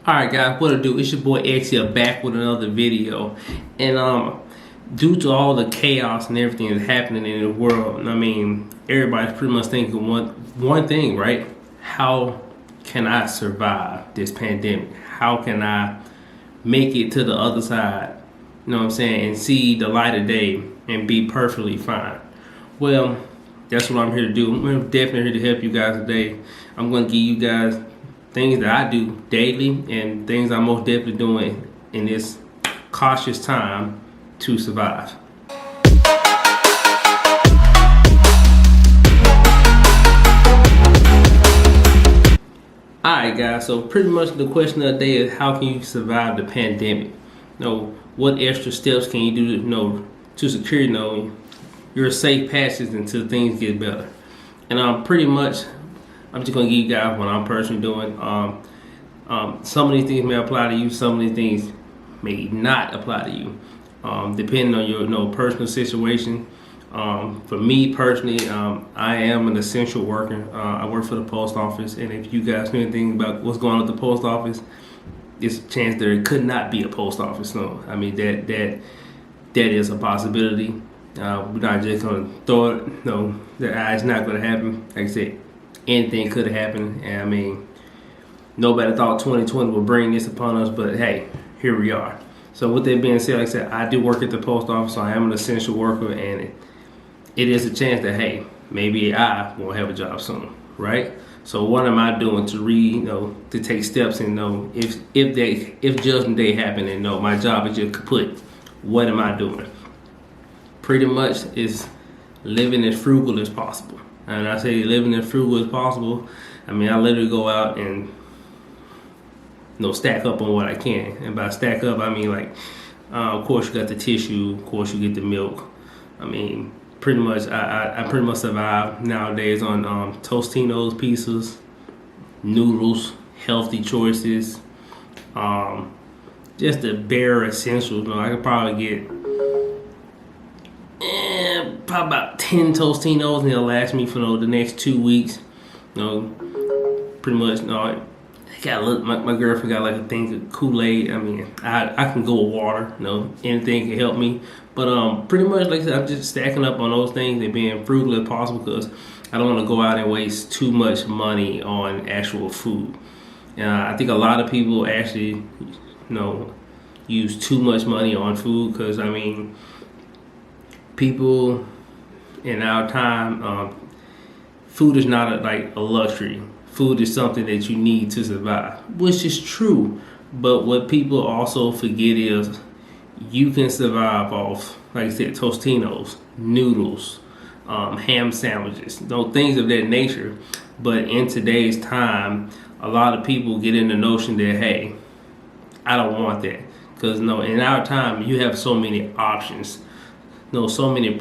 Alright guys, what to do? It's your boy Exia back with another video. And due to all the chaos and everything that's happening in the world, I mean, everybody's pretty much thinking one thing, right? How can I survive this pandemic? How can I make it to the other side? You know what I'm saying? And see the light of day and be perfectly fine. Well, that's what I'm here to do. I'm definitely here to help you guys today. I'm going to give you guys things that I do daily and things I'm most definitely doing in this cautious time to survive. Alright guys, so pretty much the question of the day is, how can you survive the pandemic? What extra steps can you do to secure your safe passage until things get better? And pretty much I'm just gonna give you guys what I'm personally doing. Some of these things may apply to you, some of these things may not apply to you, depending on your personal situation. For me personally, I am an essential worker. I work for the post office, and if you guys know anything about what's going on at the post office, there's a chance there could not be a post office. No, I mean that is a possibility. We're not just gonna throw it. No, it's not gonna happen. Like I said, anything could have happened, and I mean, nobody thought 2020 would bring this upon us, but hey, here we are. So with that being said, like I said, I do work at the post office, so I am an essential worker, and it is a chance that, hey, maybe I won't have a job soon, right? So what am I doing to to take steps and if judgment day happen and my job is just kaput? What am I doing? Pretty much is living as frugal as possible. And I say living as frugal as possible, I mean, I literally go out and stack up on what I can. And by stack up, I mean, like, of course you got the tissue, of course you get the milk. I mean, pretty much, I pretty much survive nowadays on Tostinos pizzas, noodles, healthy choices, just the bare essentials. I could probably get probably about 10 Tostinos, and it'll last me for the next 2 weeks. Pretty much. My girlfriend got like a thing of Kool-Aid. I mean, I can go with water. Anything can help me. But pretty much, like I said, I'm just stacking up on those things and being frugal as possible, because I don't want to go out and waste too much money on actual food. I think a lot of people actually, use too much money on food, because I mean, people in our time, food is not a luxury. Food is something that you need to survive, which is true. But what people also forget is you can survive off, like I said, Tostinos, noodles, ham sandwiches, things of that nature. But in today's time, a lot of people get in the notion that, hey, I don't want that. Because in our time, you have so many options. So many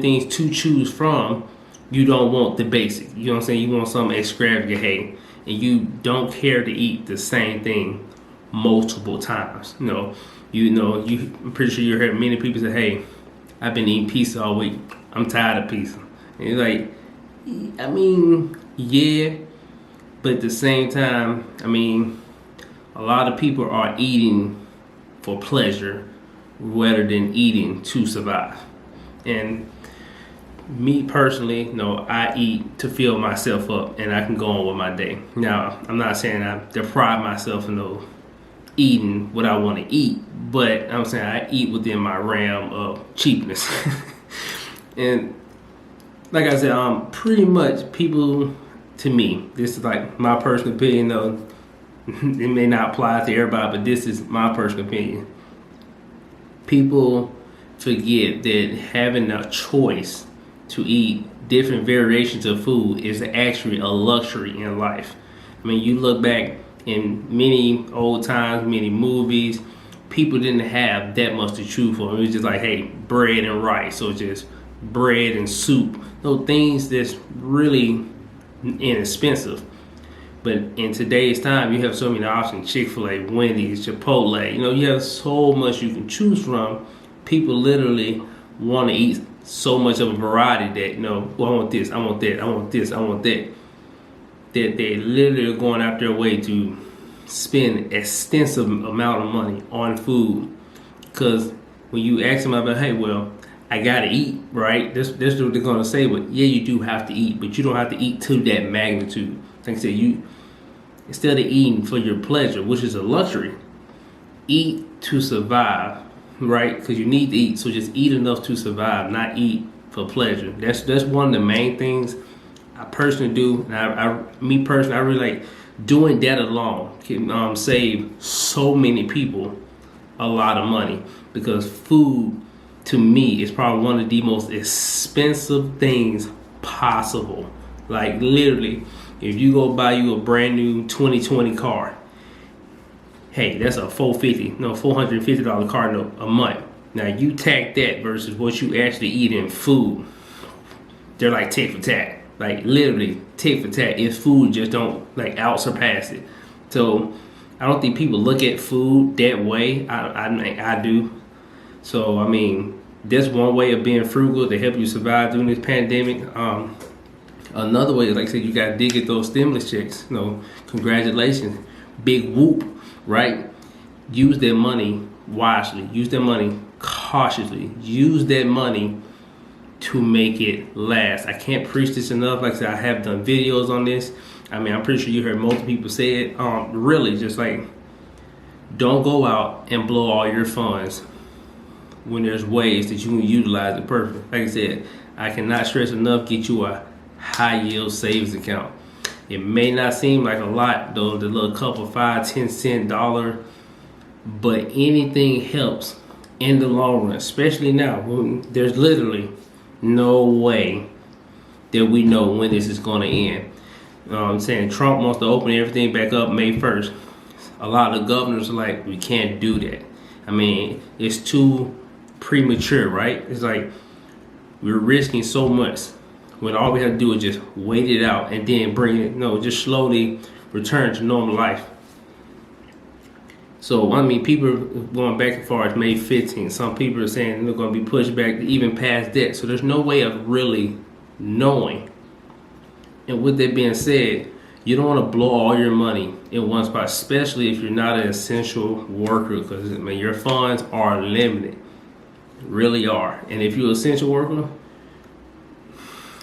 things to choose from. You don't want the basic. You know what I'm saying? You want something extravagant, hey, and you don't care to eat the same thing multiple times. I'm pretty sure you heard many people say, hey, I've been eating pizza all week. I'm tired of pizza. And it's like, I mean, yeah, but at the same time, I mean, a lot of people are eating for pleasure rather than eating to survive. And me personally, I eat to fill myself up, and I can go on with my day. Now, I'm not saying I deprive myself of eating what I want to eat, but I'm saying I eat within my realm of cheapness. And like I said, pretty much people, to me, this is like my personal opinion, it may not apply to everybody, but this is my personal opinion. People forget that having a choice to eat different variations of food is actually a luxury in life. I mean, you look back in many old times, many movies, people didn't have that much to choose from. It was just like, hey, bread and rice, or just bread and soup. Things that's really inexpensive. But in today's time, you have so many options: Chick-fil-A, Wendy's, Chipotle. You have so much you can choose from. People literally want to eat so much of a variety that, well, I want this, I want that, I want this, I want that. That they literally are going out their way to spend extensive amount of money on food, because when you ask them about, hey, well, I gotta eat, right? This is what they're gonna say. But yeah, you do have to eat, but you don't have to eat to that magnitude. Like I said, you, instead of eating for your pleasure, which is a luxury, eat to survive, right? Because you need to eat. So just eat enough to survive, not eat for pleasure. That's one of the main things I personally do. And me personally, I really like doing that alone can save so many people a lot of money, because food, to me, is probably one of the most expensive things possible. Like literally, if you go buy you a brand new 2020 car, hey, that's a $450 car note a month. Now you tack that versus what you actually eat in food. They're like tit for tat. Like literally tit for tat. If food just don't like out surpass it. So I don't think people look at food that way. I do. So I mean, that's one way of being frugal to help you survive during this pandemic. Another way, like I said, you gotta dig at those stimulus checks. Congratulations, big whoop, right? Use that money wisely. Use that money cautiously. Use that money to make it last. I can't preach this enough. Like I said, I have done videos on this. I mean, I'm pretty sure you heard multiple people say it. Really, just like, don't go out and blow all your funds when there's ways that you can utilize it perfectly. Like I said, I cannot stress enough, get you a high yield savings account. It may not seem like a lot, though, the little couple $5-10 dollar, but anything helps in the long run, especially now when there's literally no way that we know when this is going to end. I'm saying Trump wants to open everything back up May 1st. A lot of the governors are like, we can't do that. I mean, it's too premature, right? It's like we're risking so much when all we have to do is just wait it out and then bring it, just slowly return to normal life. So, I mean, people are going back as far as May 15th. Some people are saying they're going to be pushed back even past that. So there's no way of really knowing. And with that being said, you don't want to blow all your money in one spot, especially if you're not an essential worker, because I mean, your funds are limited, really are. And if you're an essential worker,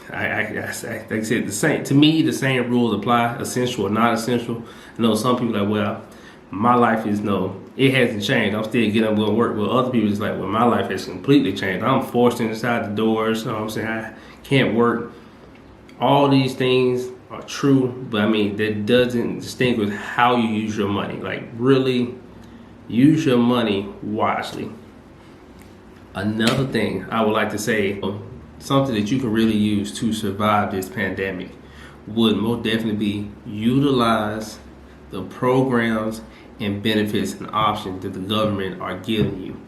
like I said, to me, the same rules apply, essential or not essential. I know some people are like, well, my life is it hasn't changed. I'm still getting up and going to work. Well, other people is like, well, my life has completely changed. I'm forced inside the doors. So I'm saying I can't work. All these things are true, but I mean, that doesn't distinguish how you use your money. Like, really use your money wisely. Another thing I would like to say, something that you can really use to survive this pandemic would most definitely be utilize the programs and benefits and options that the government are giving you.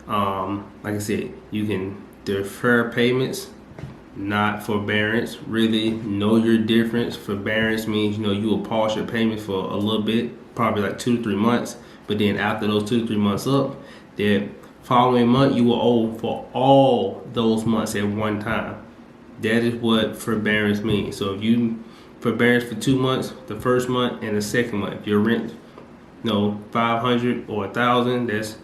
Like I said, you can defer payments, not forbearance. Really know your difference. Forbearance means you will pause your payment for a little bit, probably like 2 to 3 months, but then after those 2 to 3 months up, that following month you will owe for all those months at one time. That is what forbearance means. So if you forbearance for 2 months, the first month and the second month, if your rent $500 or $1,000, that's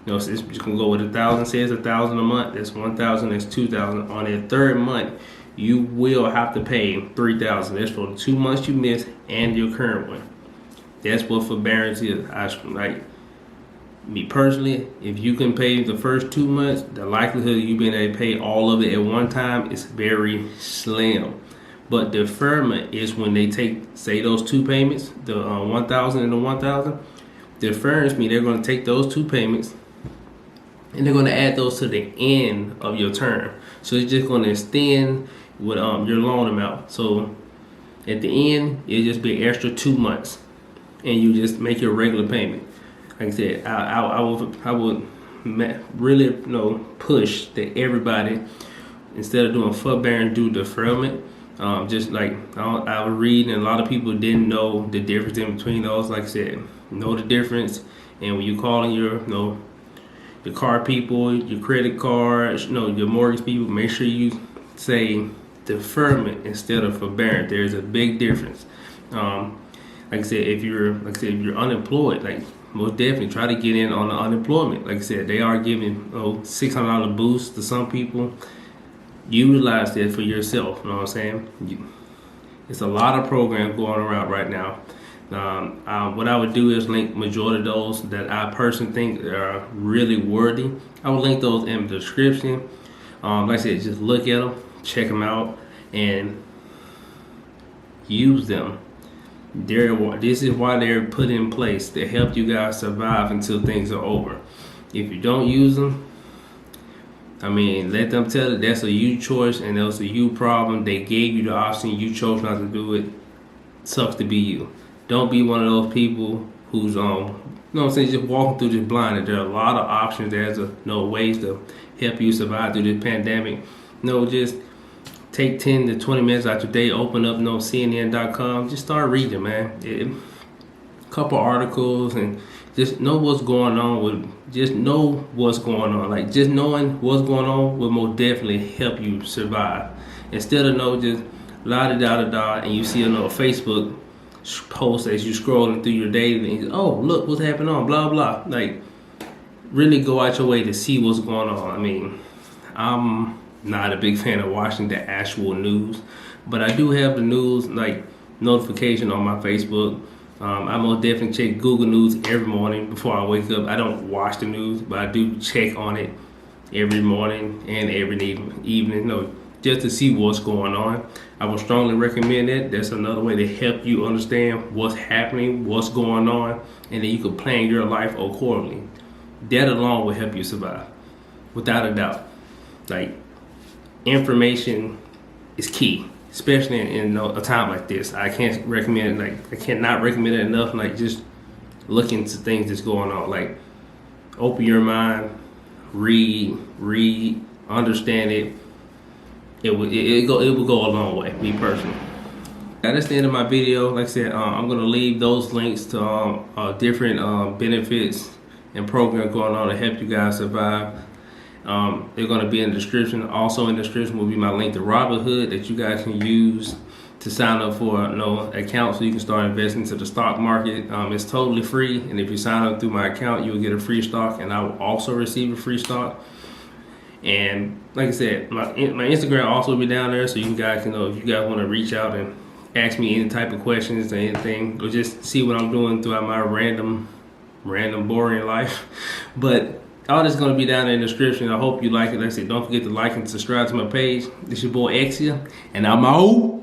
it's just gonna go with $1,000. Says $1,000 a month. That's $1,000. That's $2,000. On that third month, you will have to pay $3,000. That's for the 2 months you missed and your current one. That's what forbearance is. Like me personally, if you can pay the first 2 months, the likelihood of you being able to pay all of it at one time is very slim. But deferment is when they take, say, those 2 payments, the $1,000 and the $1,000. Deference means they're going to take those 2 payments and they're going to add those to the end of your term. So it's just going to extend with your loan amount. So at the end, it'll just be an extra 2 months, and you just make your regular payment. Like I said, I would really push that everybody, instead of doing forbearance, do deferment. Just like I was reading, and a lot of people didn't know the difference in between those. Like I said, know the difference, and when you calling your the car people, your credit cards, your mortgage people, make sure you say deferment instead of forbearance. There's a big difference. Like I said, if you're unemployed, like most definitely try to get in on the unemployment. Like I said, they are giving $600 boost to some people. Utilize that for yourself. You know what I'm saying? It's a lot of programs going around right now. What I would do is link majority of those that I personally think are really worthy. I will link those in the description. Like I said, just look at them, check them out, and use them. This is why they're put in place to help you guys survive until things are over. If you don't use them, I mean, let them tell it that's a you choice and that was a you problem. They gave you the option, you chose not to do it. Sucks to be you. Don't be one of those people who's you know what I'm saying, just walking through this blind. There are a lot of options. There's ways to help you survive through this pandemic. Just take 10 to 20 minutes out your day, open up CNN.com, just start reading, man. A couple articles and just know what's going on Like just knowing what's going on will most definitely help you survive. Instead of just la-da-da-da-da and you see a Facebook post as you scrolling through your day and you, oh, look what's happening on, blah, blah. Like, really go out your way to see what's going on. I mean, I'm not a big fan of watching the actual news, but I do have the news like notification on my Facebook. I most definitely check Google News every morning before I wake up. I don't watch the news, but I do check on it every morning and every evening, just to see what's going on. I would strongly recommend it. That's another way to help you understand what's happening, what's going on, and then you can plan your life accordingly. That alone will help you survive, without a doubt. Like, information is key, especially in a time like this. I cannot recommend it enough. Like, just look into things that's going on. Like, open your mind, read, understand it. It will go a long way, me personally. That's the end of my video. Like I said, I'm gonna leave those links to different benefits and programs going on to help you guys survive. They're going to be in the description. Also in the description will be my link to Robinhood that you guys can use to sign up for an account so you can start investing into the stock market. It's totally free, and if you sign up through my account, you will get a free stock, and I will also receive a free stock. And like I said, my Instagram also will be down there, so you guys can if you guys want to reach out and ask me any type of questions or anything, or just see what I'm doing throughout my random boring life. But all this is going to be down there in the description. I hope you like it. Like I said, don't forget to like and subscribe to my page. This is your boy Exia, and I'm out.